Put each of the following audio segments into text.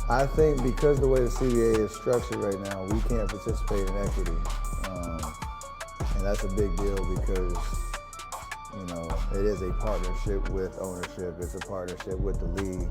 I think because the way the CBA is structured right now, we can't participate in equity. And that's a big deal because, it is a partnership with ownership. It's a partnership with the league.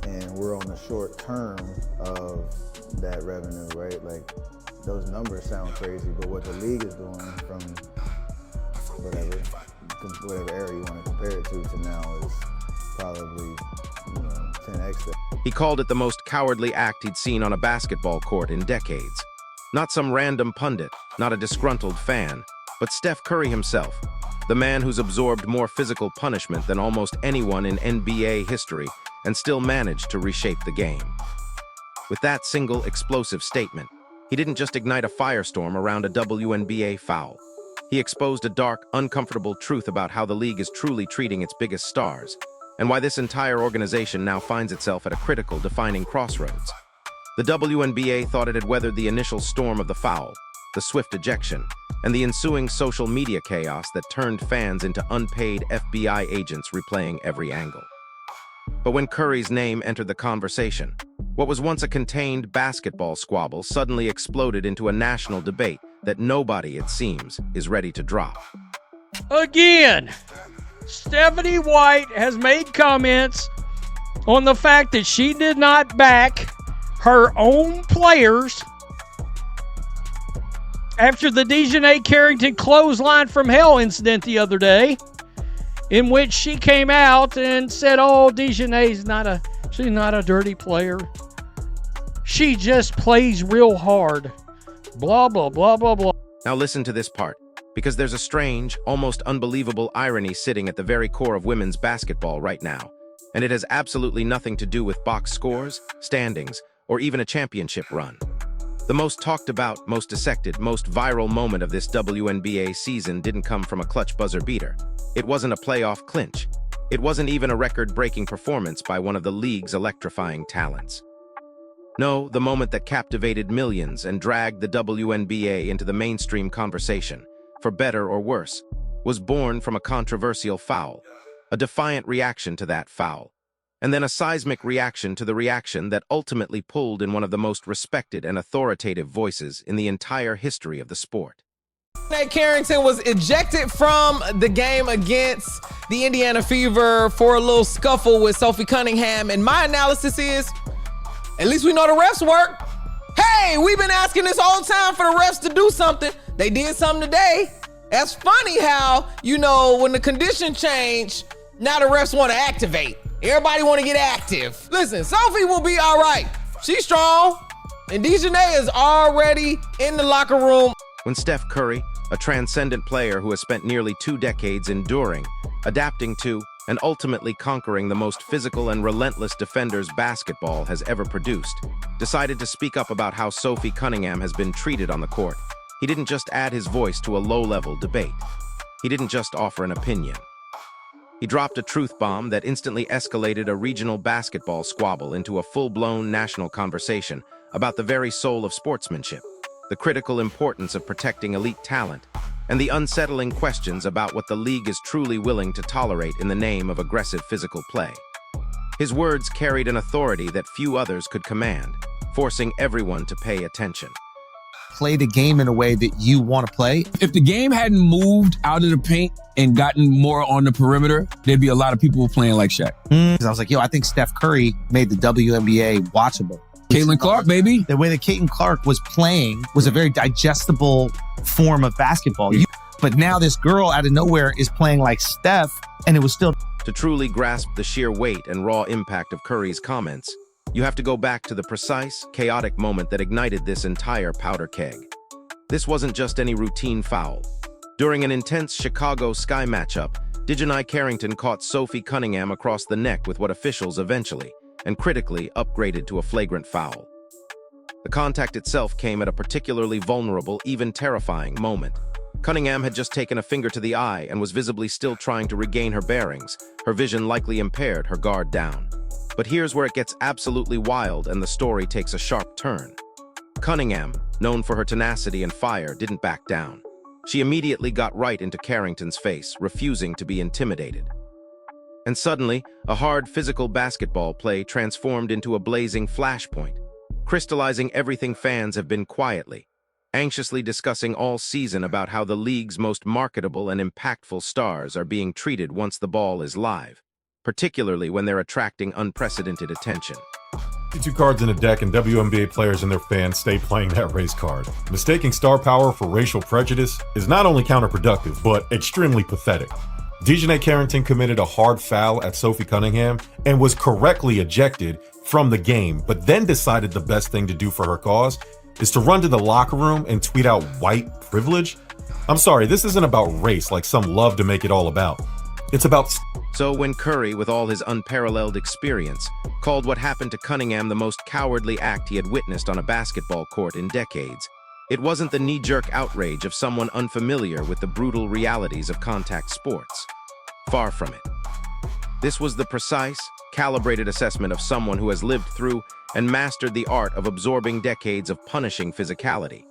And we're on the short term of that revenue, right? Like, those numbers sound crazy, but what the league is doing from whatever era you want to compare it to now is probably 10x that. He called it the most cowardly act he'd seen on a basketball court in decades. Not some random pundit, not a disgruntled fan, but Steph Curry himself, the man who's absorbed more physical punishment than almost anyone in NBA history and still managed to reshape the game. With that single explosive statement, he didn't just ignite a firestorm around a WNBA foul. He exposed a dark, uncomfortable truth about how the league is truly treating its biggest stars, and why this entire organization now finds itself at a critical, defining crossroads. The WNBA thought it had weathered the initial storm of the foul, the swift ejection, and the ensuing social media chaos that turned fans into unpaid FBI agents replaying every angle. But when Curry's name entered the conversation, what was once a contained basketball squabble suddenly exploded into a national debate that nobody, it seems, is ready to drop. Again, Stephanie White has made comments on the fact that she did not back her own players after the Dejanay Carrington clothesline from hell incident the other day, in which she came out and said, "Oh, Dejanay's she's not a dirty player. She just plays real hard. Blah, blah, blah, blah, blah." Now listen to this part, because there's a strange, almost unbelievable irony sitting at the very core of women's basketball right now, and it has absolutely nothing to do with box scores, standings, or even a championship run. The most talked about, most dissected, most viral moment of this WNBA season didn't come from a clutch buzzer beater. It wasn't a playoff clinch. It wasn't even a record-breaking performance by one of the league's electrifying talents. No, the moment that captivated millions and dragged the WNBA into the mainstream conversation, for better or worse, was born from a controversial foul, a defiant reaction to that foul, and then a seismic reaction to the reaction that ultimately pulled in one of the most respected and authoritative voices in the entire history of the sport. Carrington was ejected from the game against the Indiana Fever for a little scuffle with Sophie Cunningham, and my analysis is, at least we know the refs work. Hey, we've been asking this whole time for the refs to do something. They did something today. That's funny how, when the condition change, now the refs want to activate. Everybody want to get active. Listen, Sophie will be all right. She's strong. And Dejanay is already in the locker room. When Steph Curry, a transcendent player who has spent nearly 2 decades enduring, adapting to, and ultimately conquering the most physical and relentless defenders basketball has ever produced, decided to speak up about how Sophie Cunningham has been treated on the court, he didn't just add his voice to a low-level debate. He didn't just offer an opinion. He dropped a truth bomb that instantly escalated a regional basketball squabble into a full-blown national conversation about the very soul of sportsmanship, the critical importance of protecting elite talent, and the unsettling questions about what the league is truly willing to tolerate in the name of aggressive physical play. His words carried an authority that few others could command, forcing everyone to pay attention. Play the game in a way that you want to play. If the game hadn't moved out of the paint and gotten more on the perimeter, there'd be a lot of people playing like Shaq. Because I was like, I think Steph Curry made the WNBA watchable. Caitlin Clark, baby. The way that Caitlin Clark was playing was a very digestible form of basketball. But now this girl out of nowhere is playing like Steph, and it was still... To truly grasp the sheer weight and raw impact of Curry's comments, you have to go back to the precise, chaotic moment that ignited this entire powder keg. This wasn't just any routine foul. During an intense Chicago Sky matchup, Dejanay Carrington caught Sophie Cunningham across the neck with what officials eventually, and critically, upgraded to a flagrant foul. The contact itself came at a particularly vulnerable, even terrifying moment. Cunningham had just taken a finger to the eye and was visibly still trying to regain her bearings, her vision likely impaired, her guard down. But here's where it gets absolutely wild and the story takes a sharp turn. Cunningham, known for her tenacity and fire, didn't back down. She immediately got right into Carrington's face, refusing to be intimidated. And suddenly, a hard physical basketball play transformed into a blazing flashpoint, crystallizing everything fans have been quietly, anxiously discussing all season about how the league's most marketable and impactful stars are being treated once the ball is live, particularly when they're attracting unprecedented attention. 52 cards in a deck, and WNBA players and their fans stay playing that race card. Mistaking star power for racial prejudice is not only counterproductive, but extremely pathetic. DeJounte Carrington committed a hard foul at Sophie Cunningham and was correctly ejected from the game, but then decided the best thing to do for her cause is to run to the locker room and tweet out white privilege. I'm sorry, this isn't about race like some love to make it all about. It's about... So when Curry, with all his unparalleled experience, called what happened to Cunningham the most cowardly act he had witnessed on a basketball court in decades, it wasn't the knee-jerk outrage of someone unfamiliar with the brutal realities of contact sports. Far from it. This was the precise, calibrated assessment of someone who has lived through and mastered the art of absorbing decades of punishing physicality,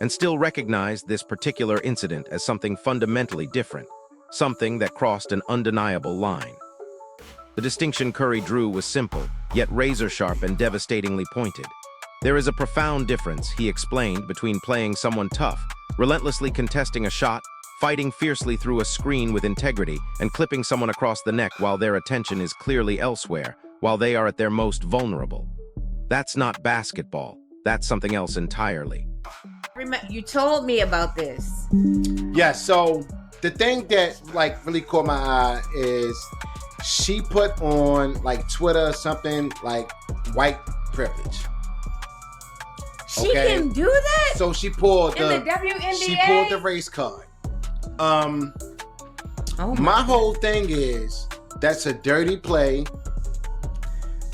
and still recognized this particular incident as something fundamentally different, something that crossed an undeniable line. The distinction Curry drew was simple, yet razor-sharp and devastatingly pointed. There is a profound difference, he explained, between playing someone tough, relentlessly contesting a shot, fighting fiercely through a screen with integrity, and clipping someone across the neck while their attention is clearly elsewhere, while they are at their most vulnerable. That's not basketball. That's something else entirely. You told me about this. Yeah, so the thing that like really caught my eye is she put on like Twitter something like white privilege. She can do that? So she pulled in the WNBA? She pulled the race card. My whole thing is that's a dirty play.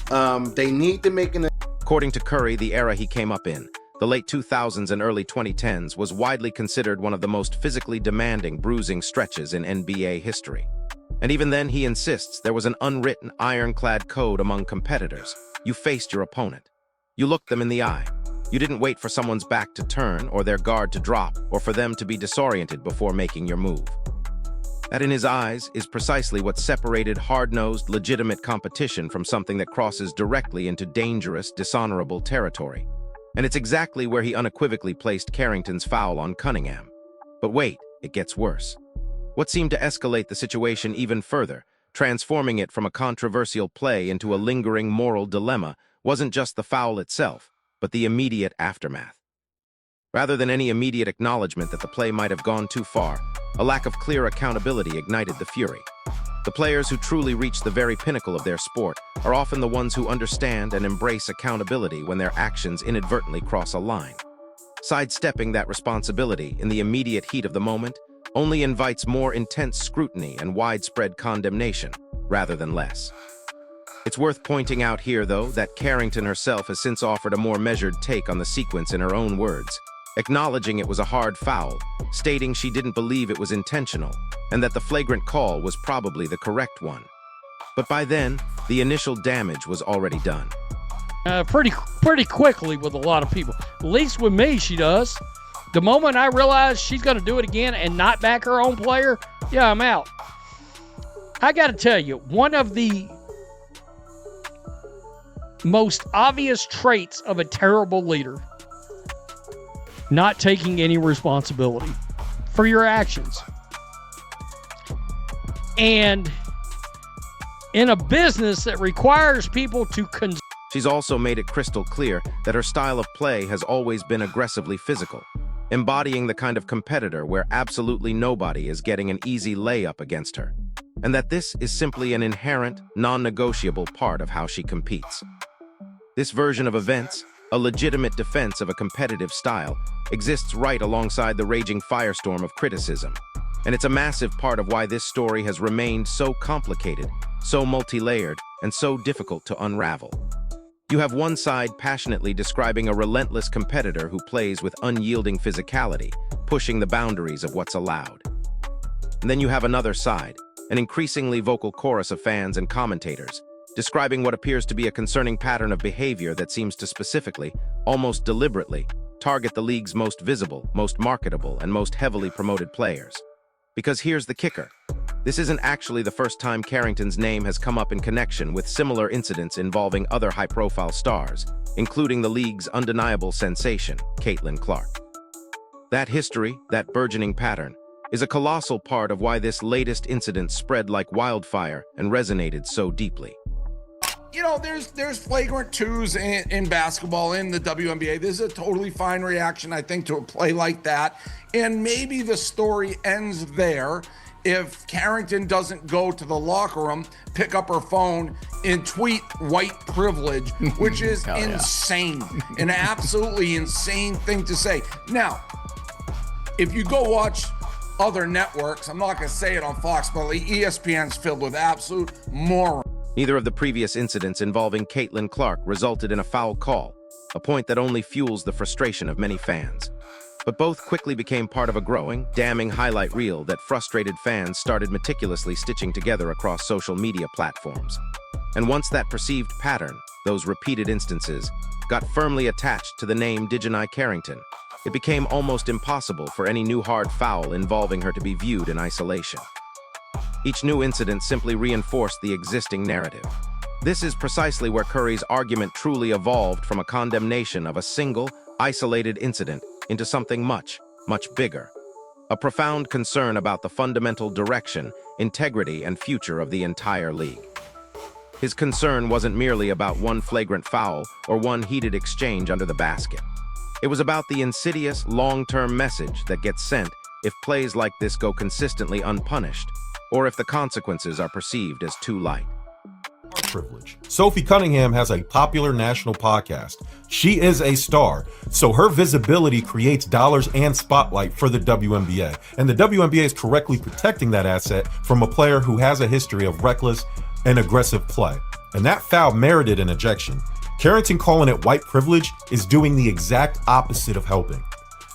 They need to make an... According to Curry, the era he came up in, the late 2000s and early 2010s, was widely considered one of the most physically demanding, bruising stretches in NBA history. And even then, he insists there was an unwritten, ironclad code among competitors. You faced your opponent. You looked them in the eye. You didn't wait for someone's back to turn or their guard to drop or for them to be disoriented before making your move. That, in his eyes, is precisely what separated hard-nosed, legitimate competition from something that crosses directly into dangerous, dishonorable territory. And it's exactly where he unequivocally placed Carrington's foul on Cunningham. But wait, it gets worse. What seemed to escalate the situation even further, transforming it from a controversial play into a lingering moral dilemma, wasn't just the foul itself, but the immediate aftermath. Rather than any immediate acknowledgement that the play might have gone too far, a lack of clear accountability ignited the fury. The players who truly reach the very pinnacle of their sport are often the ones who understand and embrace accountability when their actions inadvertently cross a line. Sidestepping that responsibility in the immediate heat of the moment only invites more intense scrutiny and widespread condemnation, rather than less. It's worth pointing out here, though, that Carrington herself has since offered a more measured take on the sequence in her own words, acknowledging it was a hard foul, stating she didn't believe it was intentional, and that the flagrant call was probably the correct one. But by then, the initial damage was already done. Pretty quickly with a lot of people. At least with me, she does. The moment I realize she's going to do it again and not back her own player, yeah, I'm out. I got to tell you, one of the most obvious traits of a terrible leader, not taking any responsibility for your actions. And in a business that requires people to She's also made it crystal clear that her style of play has always been aggressively physical, embodying the kind of competitor where absolutely nobody is getting an easy layup against her, and that this is simply an inherent, non-negotiable part of how she competes. This version of events, a legitimate defense of a competitive style, exists right alongside the raging firestorm of criticism. And it's a massive part of why this story has remained so complicated, so multi-layered, and so difficult to unravel. You have one side passionately describing a relentless competitor who plays with unyielding physicality, pushing the boundaries of what's allowed. And then you have another side, an increasingly vocal chorus of fans and commentators, describing what appears to be a concerning pattern of behavior that seems to specifically, almost deliberately, target the league's most visible, most marketable, and most heavily promoted players. Because here's the kicker. This isn't actually the first time Carrington's name has come up in connection with similar incidents involving other high-profile stars, including the league's undeniable sensation, Caitlin Clark. That history, that burgeoning pattern, is a colossal part of why this latest incident spread like wildfire and resonated so deeply. You know, there's flagrant twos in basketball, in the WNBA. This is a totally fine reaction, I think, to a play like that. And maybe the story ends there if Carrington doesn't go to the locker room, pick up her phone, and tweet white privilege, which is insane. An absolutely insane thing to say. Now, if you go watch other networks, I'm not going to say it on Fox, but ESPN's filled with absolute morons. Neither of the previous incidents involving Caitlin Clark resulted in a foul call, a point that only fuels the frustration of many fans. But both quickly became part of a growing, damning highlight reel that frustrated fans started meticulously stitching together across social media platforms. And once that perceived pattern, those repeated instances, got firmly attached to the name DeJohnai Carrington, it became almost impossible for any new hard foul involving her to be viewed in isolation. Each new incident simply reinforced the existing narrative. This is precisely where Curry's argument truly evolved from a condemnation of a single, isolated incident into something much, much bigger. A profound concern about the fundamental direction, integrity, and future of the entire league. His concern wasn't merely about one flagrant foul or one heated exchange under the basket. It was about the insidious, long-term message that gets sent if plays like this go consistently unpunished, or if the consequences are perceived as too light. Privilege. Sophie Cunningham has a popular national podcast. She is a star, so her visibility creates dollars and spotlight for the WNBA. And the WNBA is correctly protecting that asset from a player who has a history of reckless and aggressive play. And that foul merited an ejection. Carrington calling it white privilege is doing the exact opposite of helping.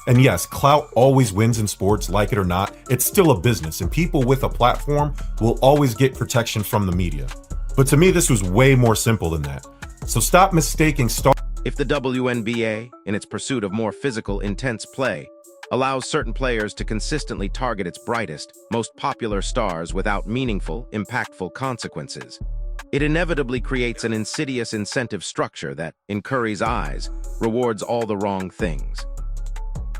And yes, clout always wins in sports, like it or not. It's still a business, and people with a platform will always get protection from the media. But to me, this was way more simple than that. So stop mistaking star. If the WNBA, in its pursuit of more physical, intense play, allows certain players to consistently target its brightest, most popular stars without meaningful, impactful consequences, it inevitably creates an insidious incentive structure that, in Curry's eyes, rewards all the wrong things.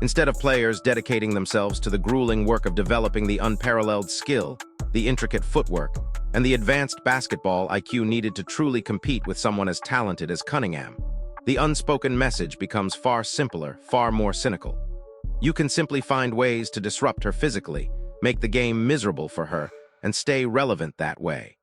Instead of players dedicating themselves to the grueling work of developing the unparalleled skill, the intricate footwork, and the advanced basketball IQ needed to truly compete with someone as talented as Cunningham, the unspoken message becomes far simpler, far more cynical. You can simply find ways to disrupt her physically, make the game miserable for her, and stay relevant that way.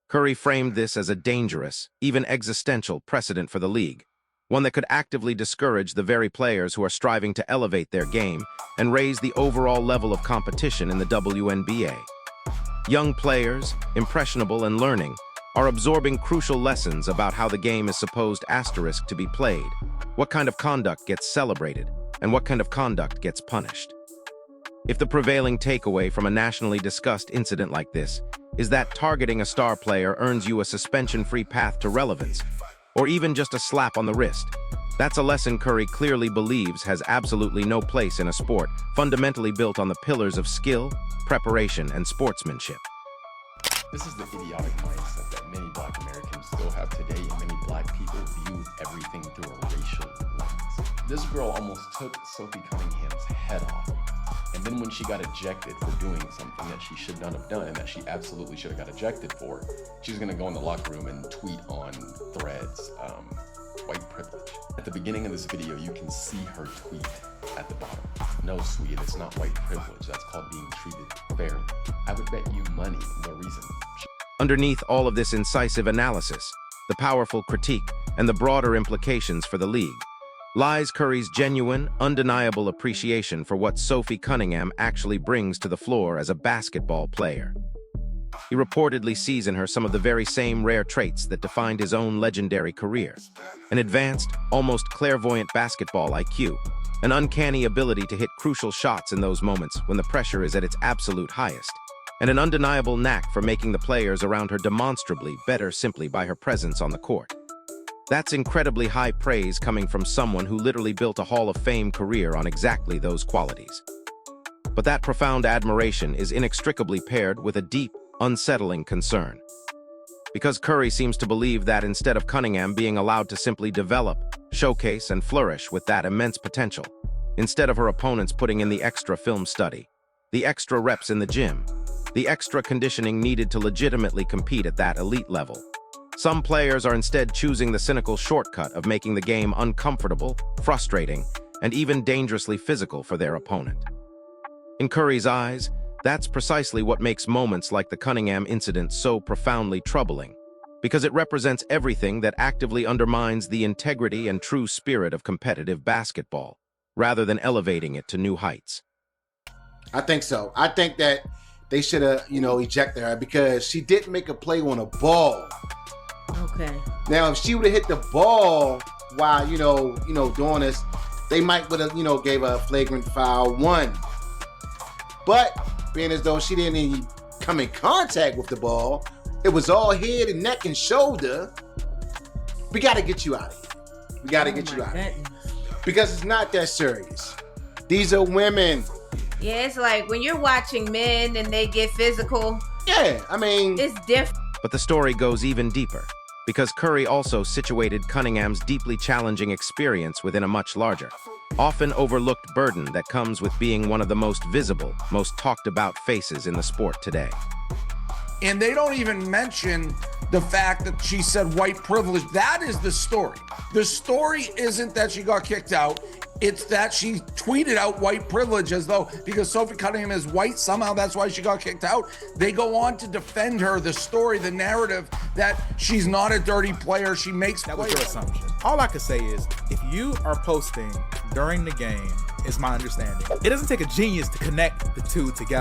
Curry framed this as a dangerous, even existential precedent for the league, one that could actively discourage the very players who are striving to elevate their game and raise the overall level of competition in the WNBA. Young players, impressionable and learning, are absorbing crucial lessons about how the game is supposed to be played, what kind of conduct gets celebrated, and what kind of conduct gets punished. If the prevailing takeaway from a nationally discussed incident like this is that targeting a star player earns you a suspension-free path to relevance, or even just a slap on the wrist, that's a lesson Curry clearly believes has absolutely no place in a sport fundamentally built on the pillars of skill, preparation, and sportsmanship. This is the idiotic mindset that many Black Americans still have today, and many Black people view everything through a racial lens. This girl almost took Sophie Cunningham's head off. And then when she got ejected for doing something that she should not have done and that she absolutely should have got ejected for, she's gonna go in the locker room and tweet on Threads, white privilege. At the beginning of this video, you can see her tweet at the bottom. No, sweetie, it's not white privilege. That's called being treated fairly. I would bet you money the reason. Underneath all of this incisive analysis, the powerful critique, and the broader implications for the league, lies Curry's genuine, undeniable appreciation for what Sophie Cunningham actually brings to the floor as a basketball player. He reportedly sees in her some of the very same rare traits that defined his own legendary career: an advanced, almost clairvoyant basketball IQ, an uncanny ability to hit crucial shots in those moments when the pressure is at its absolute highest, and an undeniable knack for making the players around her demonstrably better simply by her presence on the court. That's incredibly high praise coming from someone who literally built a Hall of Fame career on exactly those qualities. But that profound admiration is inextricably paired with a deep, unsettling concern. Because Curry seems to believe that instead of Cunningham being allowed to simply develop, showcase, and flourish with that immense potential, instead of her opponents putting in the extra film study, the extra reps in the gym, the extra conditioning needed to legitimately compete at that elite level, some players are instead choosing the cynical shortcut of making the game uncomfortable, frustrating, and even dangerously physical for their opponent. In Curry's eyes, that's precisely what makes moments like the Cunningham incident so profoundly troubling, because it represents everything that actively undermines the integrity and true spirit of competitive basketball, rather than elevating it to new heights. I think so. I think that they should have, ejected her because she didn't make a play on a ball. Okay. Now, if she would have hit the ball while, doing this, they might would have, gave her a flagrant foul 1. But being as though she didn't even come in contact with the ball, it was all head and neck and shoulder. We got to get you out of here. We got to get you out of here. Because it's not that serious. These are women. Yeah, it's like when you're watching men and they get physical. Yeah, I mean, it's different. But the story goes even deeper, because Curry also situated Cunningham's deeply challenging experience within a much larger, often overlooked burden that comes with being one of the most visible, most talked about faces in the sport today. And they don't even mention the fact that she said white privilege. That is the story. The story isn't that she got kicked out. It's that she tweeted out white privilege as though because Sophie Cunningham is white, somehow that's why she got kicked out. They go on to defend her, the story, the narrative that she's not a dirty player. She makes That was your assumption. All I could say is if you are posting during the game, is my understanding, it doesn't take a genius to connect the two together.